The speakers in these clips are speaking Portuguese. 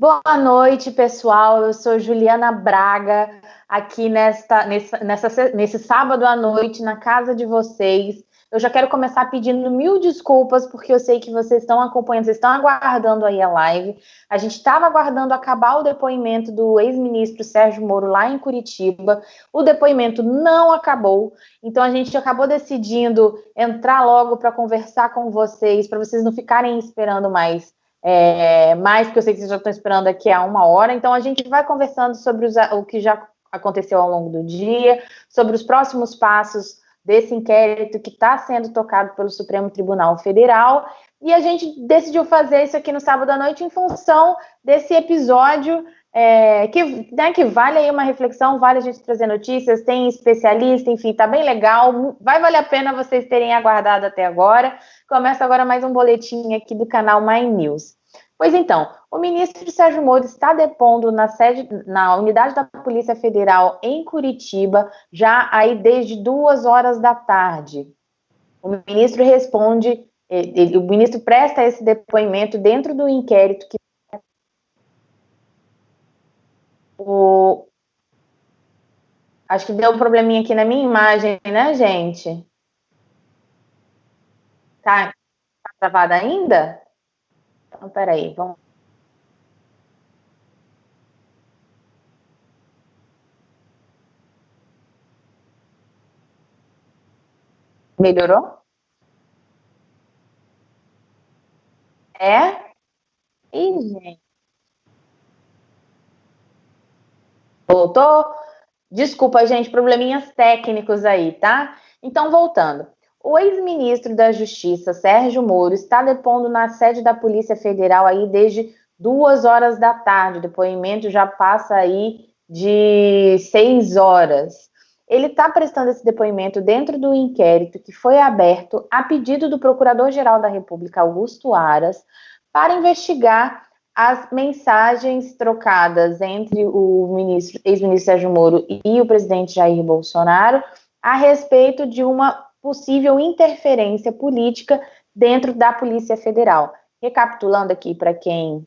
Boa noite, pessoal. Eu sou Juliana Braga, aqui nesse sábado à noite, na casa de vocês. Eu já quero começar pedindo mil desculpas, porque eu sei que vocês estão acompanhando, vocês estão aguardando aí a live. A gente estava aguardando acabar o depoimento do ex-ministro Sérgio Moro lá em Curitiba. O depoimento não acabou, então a gente acabou decidindo entrar logo para conversar com vocês, para vocês não ficarem esperando mais, porque eu sei que vocês já estão esperando aqui há uma hora, então a gente vai conversando sobre o que já aconteceu ao longo do dia, sobre os próximos passos desse inquérito que está sendo tocado pelo Supremo Tribunal Federal, e a gente decidiu fazer isso aqui no sábado à noite em função desse episódio que vale aí uma reflexão, vale a gente trazer notícias, tem especialista, enfim, tá bem legal, vai valer a pena vocês terem aguardado até agora. Começa agora mais um boletim aqui do canal My News. Pois então, o ministro Sérgio Moro está depondo na unidade da Polícia Federal em Curitiba, já aí desde 2 horas da tarde. O ministro o ministro presta esse depoimento dentro do inquérito que acho que deu um probleminha aqui na minha imagem, né, gente? Tá travada ainda? Então, peraí, vamos. Melhorou? É? Ih, gente. Voltou? Desculpa, gente, probleminhas técnicos aí, tá? Então, voltando. O ex-ministro da Justiça, Sérgio Moro, está depondo na sede da Polícia Federal aí desde 2 horas da tarde. O depoimento já passa aí de 6 horas. Ele está prestando esse depoimento dentro do inquérito que foi aberto a pedido do Procurador-Geral da República, Augusto Aras, para investigar as mensagens trocadas entre o ex-ministro Sérgio Moro e o presidente Jair Bolsonaro a respeito de uma possível interferência política dentro da Polícia Federal. Recapitulando aqui para quem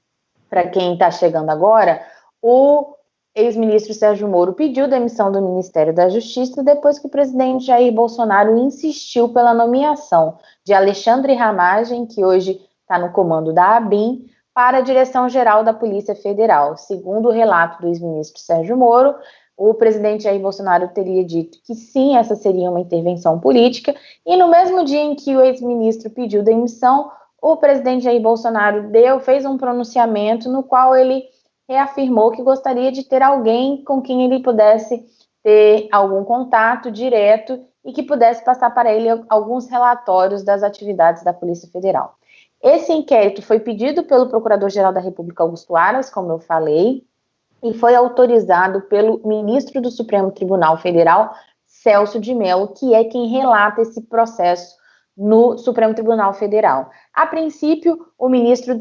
está chegando agora, o ex-ministro Sérgio Moro pediu demissão do Ministério da Justiça depois que o presidente Jair Bolsonaro insistiu pela nomeação de Alexandre Ramagem, que hoje está no comando da ABIN, para a Direção-Geral da Polícia Federal. Segundo o relato do ex-ministro Sérgio Moro, o presidente Jair Bolsonaro teria dito que sim, essa seria uma intervenção política, e no mesmo dia em que o ex-ministro pediu demissão, o presidente Jair Bolsonaro fez um pronunciamento no qual ele reafirmou que gostaria de ter alguém com quem ele pudesse ter algum contato direto e que pudesse passar para ele alguns relatórios das atividades da Polícia Federal. Esse inquérito foi pedido pelo Procurador-Geral da República, Augusto Aras, como eu falei, e foi autorizado pelo ministro do Supremo Tribunal Federal, Celso de Mello, que é quem relata esse processo no Supremo Tribunal Federal. A princípio, o ministro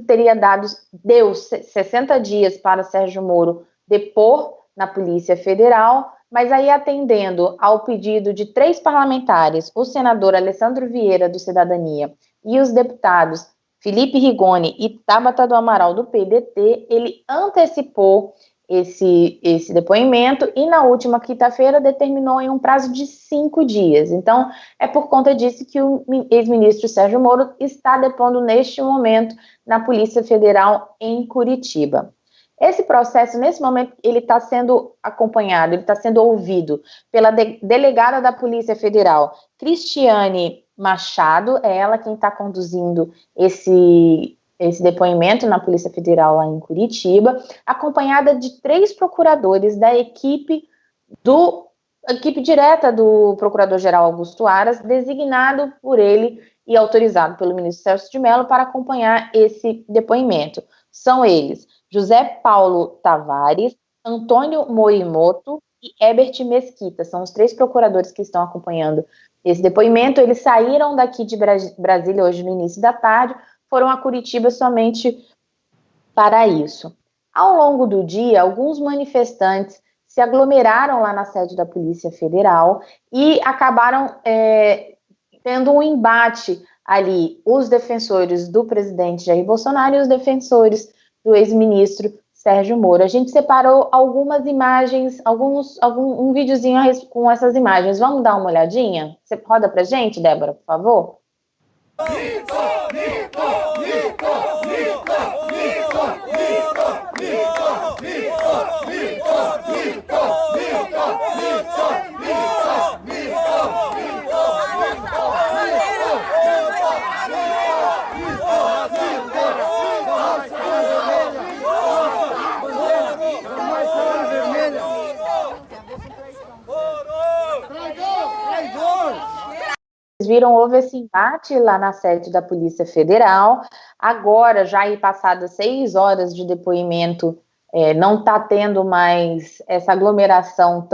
deu 60 dias para Sérgio Moro depor na Polícia Federal, mas aí atendendo ao pedido de 3 parlamentares, o senador Alessandro Vieira, do Cidadania, e os deputados Felipe Rigoni e Tabata do Amaral, do PDT, ele antecipou esse depoimento e na última quinta-feira determinou em um prazo de 5 dias. Então, é por conta disso que o ex-ministro Sérgio Moro está depondo neste momento na Polícia Federal em Curitiba. Esse processo, nesse momento, ele está sendo acompanhado, ele está sendo ouvido pela delegada da Polícia Federal, Cristiane Machado, é ela quem está conduzindo esse depoimento na Polícia Federal lá em Curitiba, acompanhada de 3 procuradores da equipe direta do Procurador-Geral Augusto Aras, designado por ele e autorizado pelo ministro Celso de Mello para acompanhar esse depoimento. São eles José Paulo Tavares, Antônio Morimoto e Herbert Mesquita. São os 3 procuradores que estão acompanhando esse depoimento. Eles saíram daqui de Brasília hoje no início da tarde, foram a Curitiba somente para isso. Ao longo do dia, alguns manifestantes se aglomeraram lá na sede da Polícia Federal e acabaram tendo um embate ali, os defensores do presidente Jair Bolsonaro e os defensores do ex-ministro Sérgio Moro. A gente separou algumas imagens, um videozinho com essas imagens. Vamos dar uma olhadinha? Você roda pra gente, Débora, por favor? Viram, houve esse embate lá na sede da Polícia Federal. Agora, já aí passadas 6 horas de depoimento, não está tendo mais essa aglomeração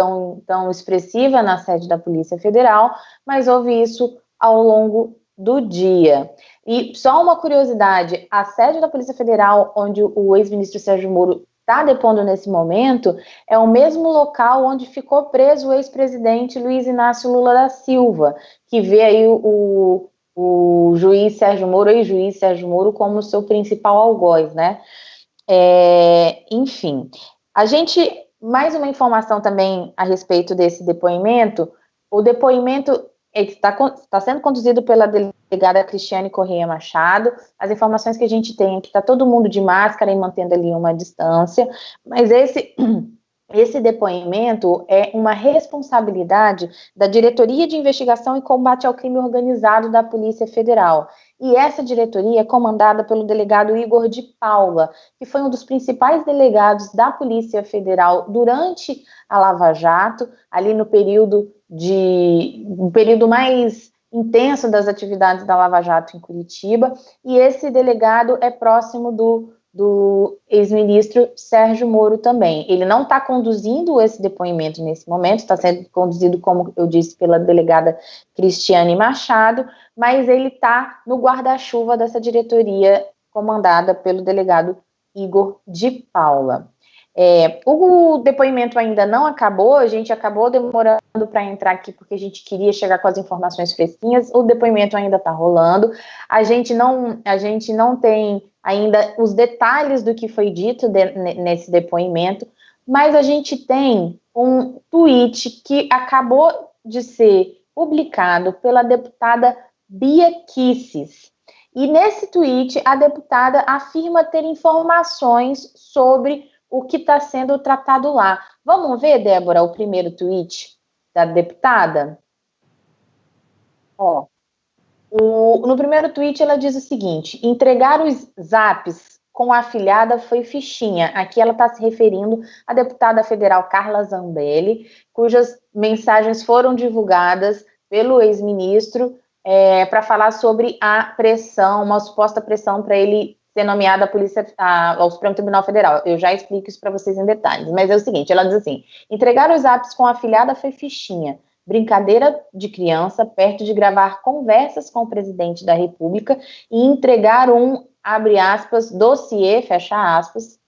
tão expressiva na sede da Polícia Federal, mas houve isso ao longo do dia. E só uma curiosidade, a sede da Polícia Federal, onde o ex-ministro Sérgio Moro está depondo nesse momento, é o mesmo local onde ficou preso o ex-presidente Luiz Inácio Lula da Silva, que vê aí o juiz Sérgio Moro, ex-juiz Sérgio Moro, como seu principal algoz, né? Enfim, mais uma informação também a respeito desse depoimento. O depoimento está sendo conduzido pela delegada Cristiane Correia Machado. As informações que a gente tem é que está todo mundo de máscara e mantendo ali uma distância, mas esse depoimento é uma responsabilidade da Diretoria de Investigação e Combate ao Crime Organizado da Polícia Federal. E essa diretoria é comandada pelo delegado Igor de Paula, que foi um dos principais delegados da Polícia Federal durante a Lava Jato, ali no período mais intenso das atividades da Lava Jato em Curitiba, e esse delegado é próximo do ex-ministro Sérgio Moro também. Ele não está conduzindo esse depoimento nesse momento, está sendo conduzido, como eu disse, pela delegada Cristiane Machado, mas ele está no guarda-chuva dessa diretoria comandada pelo delegado Igor de Paula. O depoimento ainda não acabou, a gente acabou demorando para entrar aqui porque a gente queria chegar com as informações fresquinhas. O depoimento ainda está rolando, a gente não tem ainda os detalhes do que foi dito nesse depoimento, mas a gente tem um tweet que acabou de ser publicado pela deputada Bia Kicis. E nesse tweet, a deputada afirma ter informações sobre o que está sendo tratado lá. Vamos ver, Débora, o primeiro tweet da deputada? No primeiro tweet ela diz o seguinte: entregar os zaps com a afilhada foi fichinha. Aqui ela está se referindo à deputada federal Carla Zambelli, cujas mensagens foram divulgadas pelo ex-ministro para falar sobre a pressão, uma suposta pressão para ele ser nomeado ao Supremo Tribunal Federal. Eu já explico isso para vocês em detalhes, mas é o seguinte, ela diz assim: entregar os apps com a afilhada foi fichinha, brincadeira de criança, perto de gravar conversas com o presidente da República e entregar abre aspas, dossiê, fecha aspas,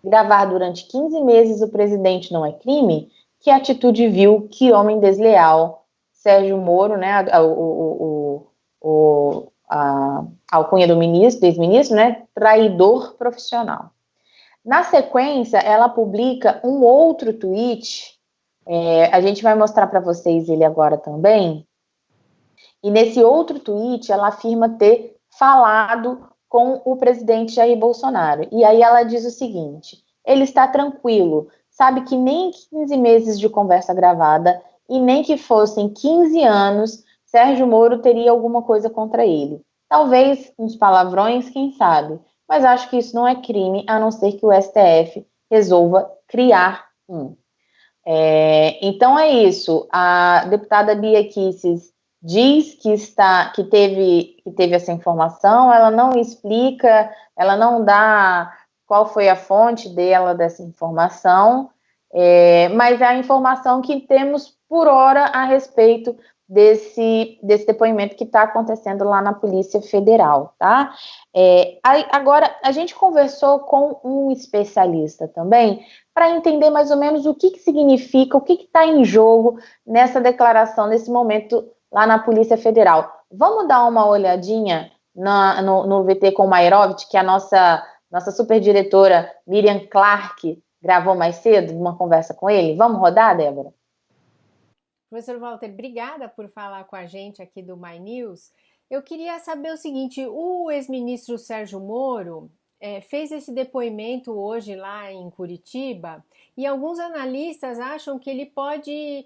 gravar durante 15 meses o presidente não é crime? Que atitude vil, que homem desleal. Sérgio Moro, né, a alcunha do ex-ministro, né, traidor profissional. Na sequência, ela publica um outro tweet, a gente vai mostrar para vocês ele agora também, e nesse outro tweet ela afirma ter falado com o presidente Jair Bolsonaro, e aí ela diz o seguinte: ele está tranquilo, sabe que nem 15 meses de conversa gravada, e nem que fossem 15 anos, Sérgio Moro teria alguma coisa contra ele. Talvez uns palavrões, quem sabe, mas acho que isso não é crime, a não ser que o STF resolva criar um. Então é isso, a deputada Bia Kicis diz que teve essa informação, ela não explica, ela não dá qual foi a fonte dela dessa informação, mas é a informação que temos por hora a respeito desse depoimento que está acontecendo lá na Polícia Federal, tá? Agora, a gente conversou com um especialista também para entender mais ou menos o que significa, o que está em jogo nessa declaração, nesse momento lá na Polícia Federal. Vamos dar uma olhadinha no VT com o Mairovitch, que é a nossa nossa superdiretora Miriam Clark gravou mais cedo uma conversa com ele. Vamos rodar, Débora? Professor Walter, obrigada por falar com a gente aqui do My News. Eu queria saber o seguinte, o ex-ministro Sérgio Moro fez esse depoimento hoje lá em Curitiba e alguns analistas acham que ele pode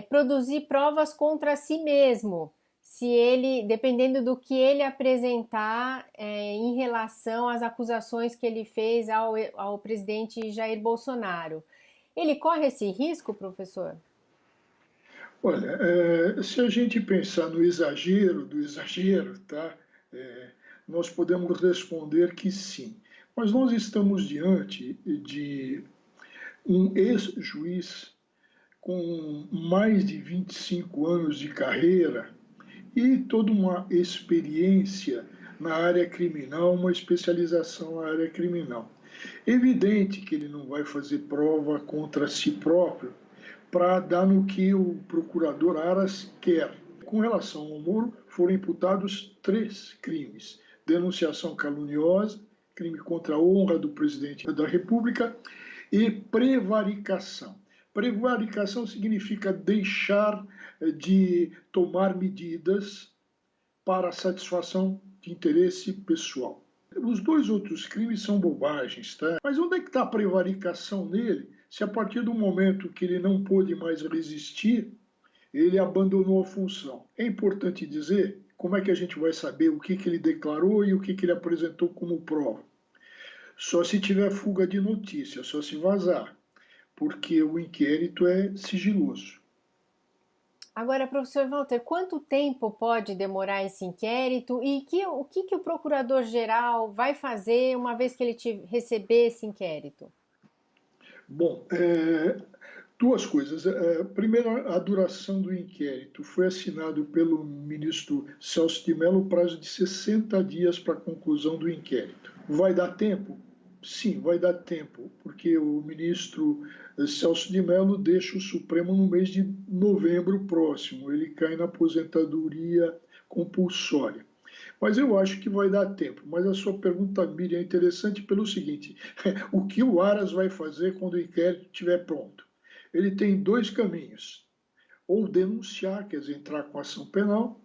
produzir provas contra si mesmo, se ele, dependendo do que ele apresentar em relação às acusações que ele fez ao presidente Jair Bolsonaro. Ele corre esse risco, professor? Olha, se a gente pensar no exagero do exagero, tá? Nós podemos responder que sim. Mas nós estamos diante de um ex-juiz com mais de 25 anos de carreira e toda uma experiência na área criminal, uma especialização na área criminal. É evidente que ele não vai fazer prova contra si próprio para dar no que o procurador Aras quer. Com relação ao Moro, foram imputados 3 crimes: denunciação caluniosa, crime contra a honra do presidente da República e prevaricação. Prevaricação significa deixar de tomar medidas para a satisfação de interesse pessoal. Os 2 outros crimes são bobagens, tá? Mas onde é que está a prevaricação nele, se a partir do momento que ele não pôde mais resistir, ele abandonou a função? É importante dizer como é que a gente vai saber o que ele declarou e o que ele apresentou como prova. Só se tiver fuga de notícia, só se vazar, porque o inquérito é sigiloso. Agora, professor Walter, quanto tempo pode demorar esse inquérito e o que o procurador-geral vai fazer uma vez que ele receber esse inquérito? Bom, 2 coisas. Primeiro, a duração do inquérito. Foi assinado pelo ministro Celso de Mello o prazo de 60 dias para a conclusão do inquérito. Vai dar tempo? Sim, vai dar tempo, porque o ministro Celso de Mello deixa o Supremo no mês de novembro próximo. Ele cai na aposentadoria compulsória. Mas eu acho que vai dar tempo. Mas a sua pergunta, Miriam, é interessante pelo seguinte: o que o Aras vai fazer quando o inquérito estiver pronto? Ele tem 2 caminhos: ou denunciar, quer dizer, entrar com ação penal,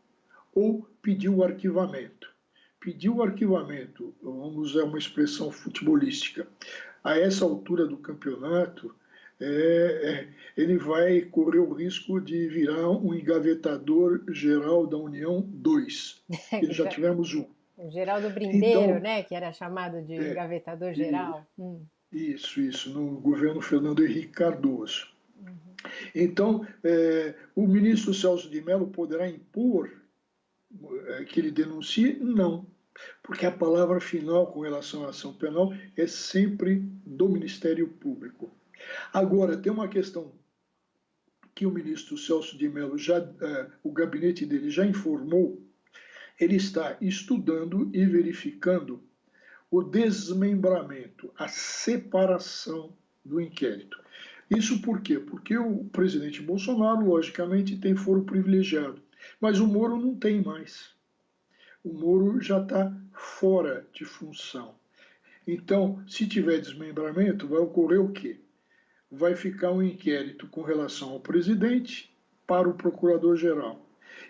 ou pedir o arquivamento. Pedir o arquivamento, vamos usar uma expressão futebolística, a essa altura do campeonato, ele vai correr o risco de virar um engavetador geral da União 2. Já tivemos um. O Geraldo Brindeiro, Então, né, que era chamado de engavetador geral. Isso, no governo Fernando Henrique Cardoso. Então, o ministro Celso de Mello poderá impor que ele denuncie? Não, porque a palavra final com relação à ação penal é sempre do Ministério Público. Agora, tem uma questão que o ministro Celso de Mello, o gabinete dele já informou. Ele está estudando e verificando o desmembramento, a separação do inquérito. Isso por quê? Porque o presidente Bolsonaro, logicamente, tem foro privilegiado, mas o Moro não tem mais. O Moro já está fora de função. Então, se tiver desmembramento, vai ocorrer o quê? Vai ficar um inquérito com relação ao presidente para o procurador-geral.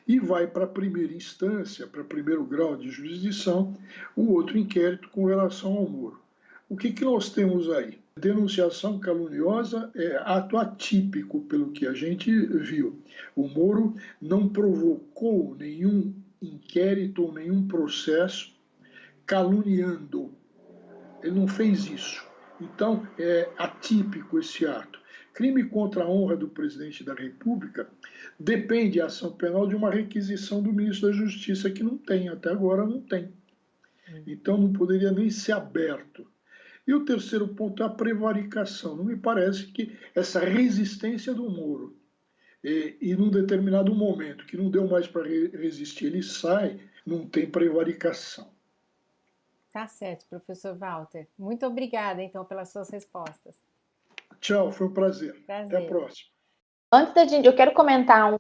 E vai para a primeira instância, para primeiro grau de jurisdição, o outro inquérito com relação ao Moro. O que nós temos aí? Denunciação caluniosa é ato atípico, pelo que a gente viu. O Moro não provocou nenhum inquérito ou nenhum processo caluniando. Ele não fez isso. Então, é atípico esse ato. Crime contra a honra do presidente da República depende a ação penal de uma requisição do ministro da Justiça, que não tem, até agora não tem. Então, não poderia nem ser aberto. E o terceiro ponto é a prevaricação. Não me parece que essa resistência do Moro, e num determinado momento que não deu mais para resistir, ele sai, não tem prevaricação. Tá certo, professor Walter. Muito obrigada, então, pelas suas respostas. Tchau, foi um prazer. Até a próxima. Antes da gente, eu quero comentar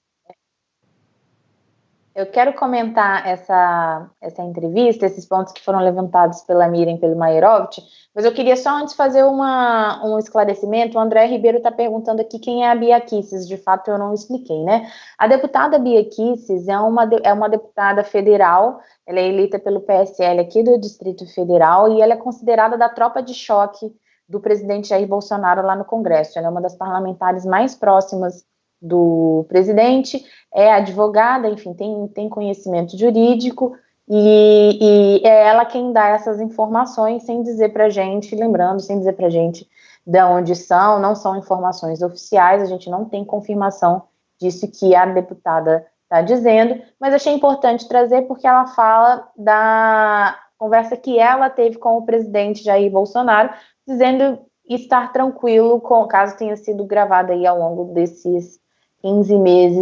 Eu quero comentar essa entrevista, esses pontos que foram levantados pela Miriam e pelo Mairovich, mas eu queria só antes fazer um esclarecimento. O André Ribeiro está perguntando aqui quem é a Bia Kicis, de fato eu não expliquei, né? A deputada Bia Kicis é uma deputada federal, ela é eleita pelo PSL aqui do Distrito Federal e ela é considerada da tropa de choque do presidente Jair Bolsonaro lá no Congresso. Ela é uma das parlamentares mais próximas do presidente, é advogada, enfim, tem conhecimento jurídico, e é ela quem dá essas informações sem dizer pra gente, lembrando, sem dizer pra gente de onde são, não são informações oficiais, a gente não tem confirmação disso que a deputada está dizendo, mas achei importante trazer porque ela fala da conversa que ela teve com o presidente Jair Bolsonaro, dizendo estar tranquilo, caso tenha sido gravado aí ao longo desses 15 meses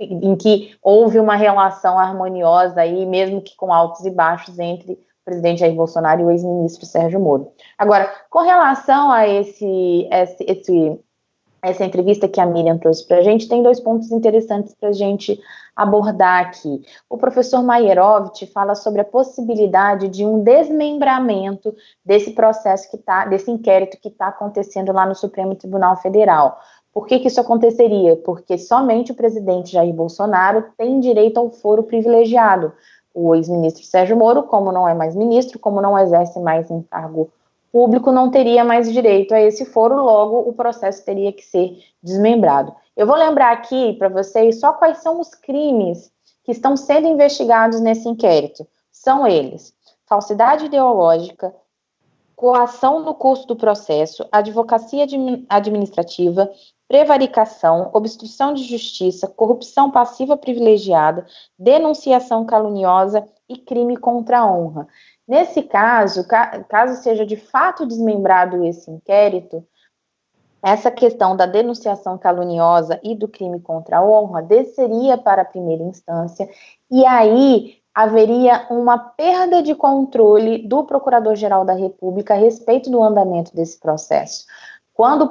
em que houve uma relação harmoniosa aí, mesmo que com altos e baixos, entre o presidente Jair Bolsonaro e o ex-ministro Sérgio Moro. Agora, com relação a essa entrevista que a Miriam trouxe para a gente, tem 2 pontos interessantes para a gente abordar aqui. O professor Mairovich fala sobre a possibilidade de um desmembramento desse processo desse inquérito que está acontecendo lá no Supremo Tribunal Federal. Por que isso aconteceria? Porque somente o presidente Jair Bolsonaro tem direito ao foro privilegiado. O ex-ministro Sérgio Moro, como não é mais ministro, como não exerce mais um cargo público, não teria mais direito a esse foro, logo o processo teria que ser desmembrado. Eu vou lembrar aqui para vocês só quais são os crimes que estão sendo investigados nesse inquérito. São eles: falsidade ideológica, coação no curso do processo, advocacia administrativa, prevaricação, obstrução de justiça, corrupção passiva privilegiada, denunciação caluniosa e crime contra a honra. Nesse caso, caso seja de fato desmembrado esse inquérito, essa questão da denunciação caluniosa e do crime contra a honra desceria para a primeira instância, e aí haveria uma perda de controle do Procurador-Geral da República a respeito do andamento desse processo. Quando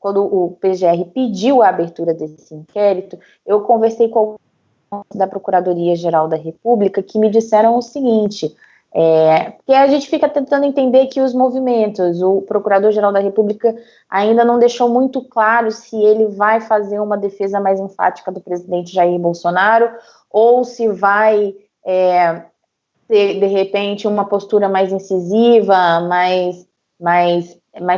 quando o PGR pediu a abertura desse inquérito, eu conversei com da Procuradoria-Geral da República que me disseram o seguinte, porque a gente fica tentando entender aqui os movimentos, o Procurador-Geral da República ainda não deixou muito claro se ele vai fazer uma defesa mais enfática do presidente Jair Bolsonaro ou se vai ter, de repente, uma postura mais incisiva, mais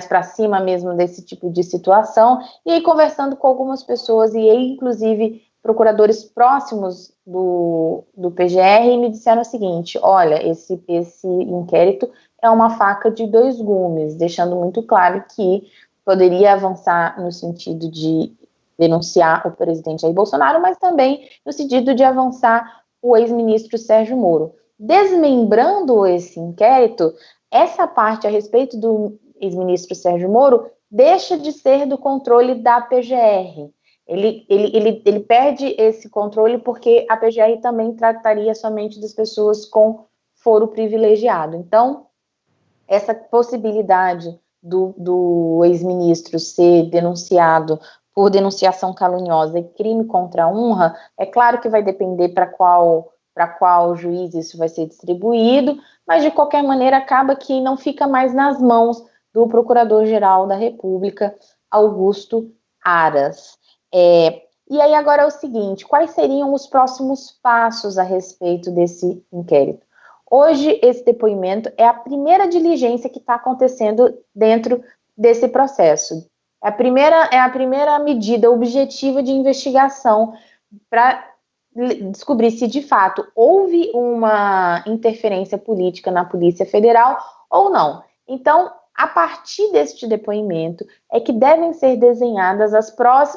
para cima mesmo desse tipo de situação, e aí conversando com algumas pessoas, e aí, inclusive, procuradores próximos do PGR, me disseram o seguinte: olha, esse inquérito é uma faca de 2 gumes, deixando muito claro que poderia avançar no sentido de denunciar o presidente Jair Bolsonaro, mas também no sentido de avançar o ex-ministro Sérgio Moro. Desmembrando esse inquérito, essa parte a respeito do ex-ministro Sérgio Moro deixa de ser do controle da PGR. Ele perde esse controle porque a PGR também trataria somente das pessoas com foro privilegiado. Então, essa possibilidade do ex-ministro ser denunciado por denunciação caluniosa e crime contra a honra, é claro que vai depender para qual juiz isso vai ser distribuído, mas de qualquer maneira acaba que não fica mais nas mãos do Procurador-Geral da República, Augusto Aras. E aí agora é o seguinte: quais seriam os próximos passos a respeito desse inquérito? Hoje, esse depoimento é a primeira diligência que está acontecendo dentro desse processo. É a primeira medida objetiva de investigação para descobrir se de fato houve uma interferência política na Polícia Federal ou não. Então, a partir deste depoimento é que devem ser desenhadas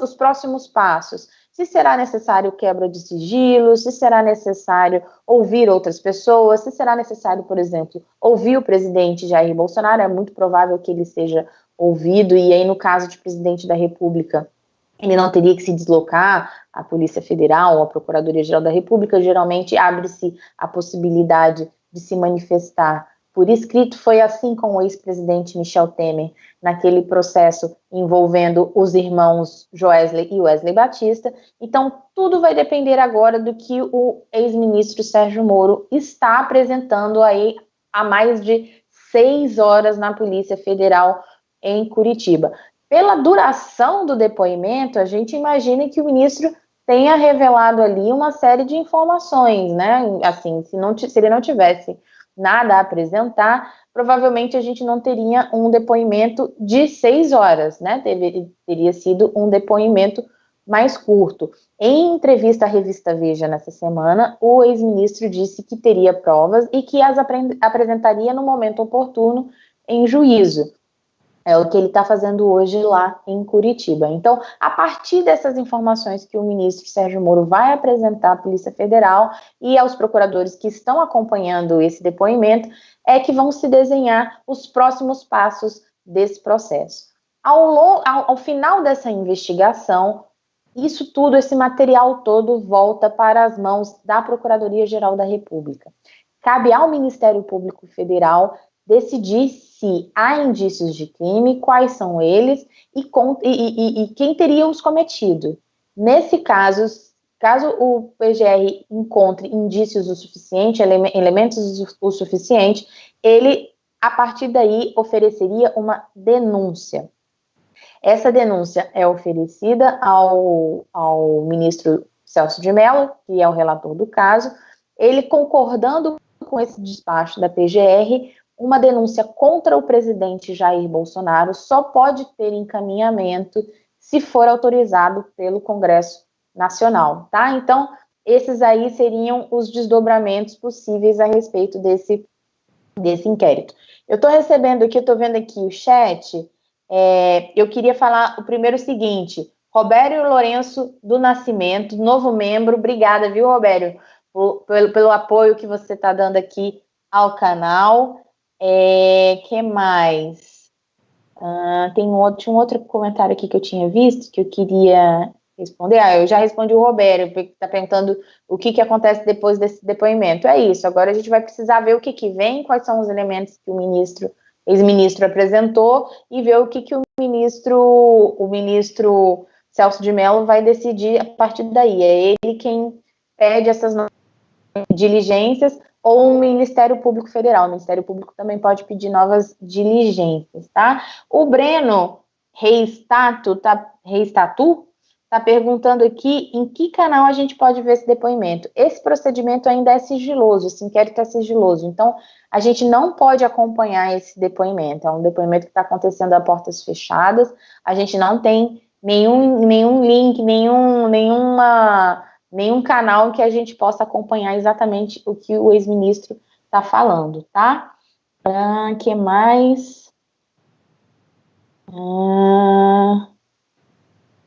os próximos passos. Se será necessário quebra de sigilo, se será necessário ouvir outras pessoas, se será necessário, por exemplo, ouvir o presidente Jair Bolsonaro. É muito provável que ele seja ouvido, e aí no caso de presidente da República, ele não teria que se deslocar à Polícia Federal ou à Procuradoria-Geral da República. Geralmente abre-se a possibilidade de se manifestar por escrito. Foi assim com o ex-presidente Michel Temer, naquele processo envolvendo os irmãos Joesley e Wesley Batista. Então, tudo vai depender agora do que o ex-ministro Sérgio Moro está apresentando aí há mais de 6 horas na Polícia Federal em Curitiba. Pela duração do depoimento, a gente imagina que o ministro tenha revelado ali uma série de informações, né? Assim, se ele não tivesse nada a apresentar, provavelmente a gente não teria um depoimento de 6 horas, né? Teria sido um depoimento mais curto. Em entrevista à revista Veja nessa semana, o ex-ministro disse que teria provas e que as apresentaria no momento oportuno em juízo. É o que ele está fazendo hoje lá em Curitiba. Então, a partir dessas informações que o ministro Sérgio Moro vai apresentar à Polícia Federal e aos procuradores que estão acompanhando esse depoimento, é que vão se desenhar os próximos passos desse processo. Ao final dessa investigação, isso tudo, esse material todo, volta para as mãos da Procuradoria-Geral da República. Cabe ao Ministério Público Federal decidir se há indícios de crime, quais são eles e quem teria os cometido. Nesse caso o PGR encontre indícios o suficiente, elementos o suficiente, ele, a partir daí, ofereceria uma denúncia. Essa denúncia é oferecida ao ministro Celso de Mello, que é o relator do caso. Ele, concordando com esse despacho da PGR, uma denúncia contra o presidente Jair Bolsonaro só pode ter encaminhamento se for autorizado pelo Congresso Nacional, tá? Então, esses aí seriam os desdobramentos possíveis a respeito desse inquérito. Eu estou recebendo aqui, eu estou vendo aqui o chat, eu queria falar o primeiro seguinte: Robério Lourenço do Nascimento, novo membro, obrigada, viu, Robério, pelo apoio que você está dando aqui ao canal. Que mais? Tinha um outro comentário aqui que eu tinha visto, que eu queria responder. Eu já respondi o Robério, que está perguntando o que acontece depois desse depoimento. É isso, agora a gente vai precisar ver o que vem, quais são os elementos que o ex-ministro apresentou e ver o que o ministro Celso de Mello vai decidir a partir daí. É ele quem pede essas diligências, ou o Ministério Público Federal. O Ministério Público também pode pedir novas diligências, tá? O Breno Reistatu tá perguntando aqui em que canal a gente pode ver esse depoimento. Esse procedimento ainda é sigiloso, esse inquérito é sigiloso, então a gente não pode acompanhar esse depoimento. É um depoimento que está acontecendo a portas fechadas, a gente não tem nenhum link, nenhum canal que a gente possa acompanhar exatamente o que o ex-ministro está falando, tá? Que mais?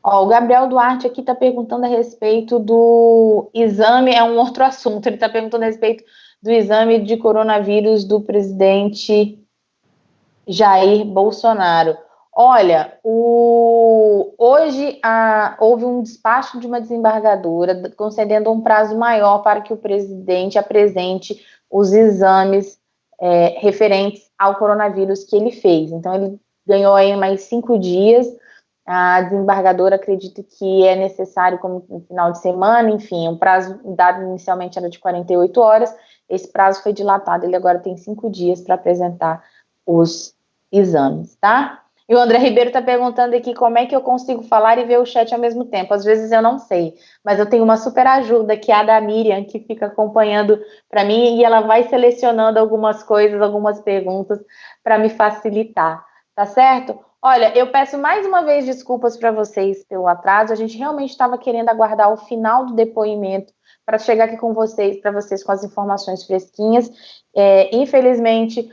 O Gabriel Duarte aqui está perguntando a respeito do exame, é um outro assunto, ele está perguntando a respeito do exame de coronavírus do presidente Jair Bolsonaro. Olha, hoje houve um despacho de uma desembargadora concedendo um prazo maior para que o presidente apresente os exames referentes ao coronavírus que ele fez. Então, ele ganhou aí mais 5 dias. A desembargadora acredita que é necessário como no final de semana, enfim, o prazo dado inicialmente era de 48 horas, esse prazo foi dilatado, ele agora tem 5 dias para apresentar os exames, tá? E o André Ribeiro está perguntando aqui como é que eu consigo falar e ver o chat ao mesmo tempo. Às vezes eu não sei, mas eu tenho uma super ajuda, que é a da Miriam, que fica acompanhando para mim e ela vai selecionando algumas coisas, algumas perguntas para me facilitar, tá certo? Olha, eu peço mais uma vez desculpas para vocês pelo atraso. A gente realmente estava querendo aguardar o final do depoimento para chegar aqui com vocês, para vocês com as informações fresquinhas. Infelizmente,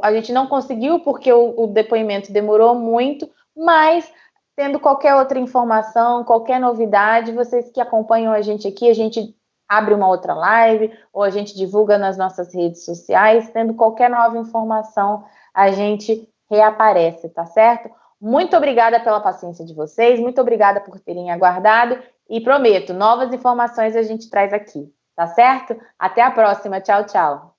a gente não conseguiu porque o depoimento demorou muito, mas tendo qualquer outra informação, qualquer novidade, vocês que acompanham a gente aqui, a gente abre uma outra live ou a gente divulga nas nossas redes sociais. Tendo qualquer nova informação, a gente reaparece, tá certo? Muito obrigada pela paciência de vocês, muito obrigada por terem aguardado e prometo, novas informações a gente traz aqui, tá certo? Até a próxima, tchau, tchau.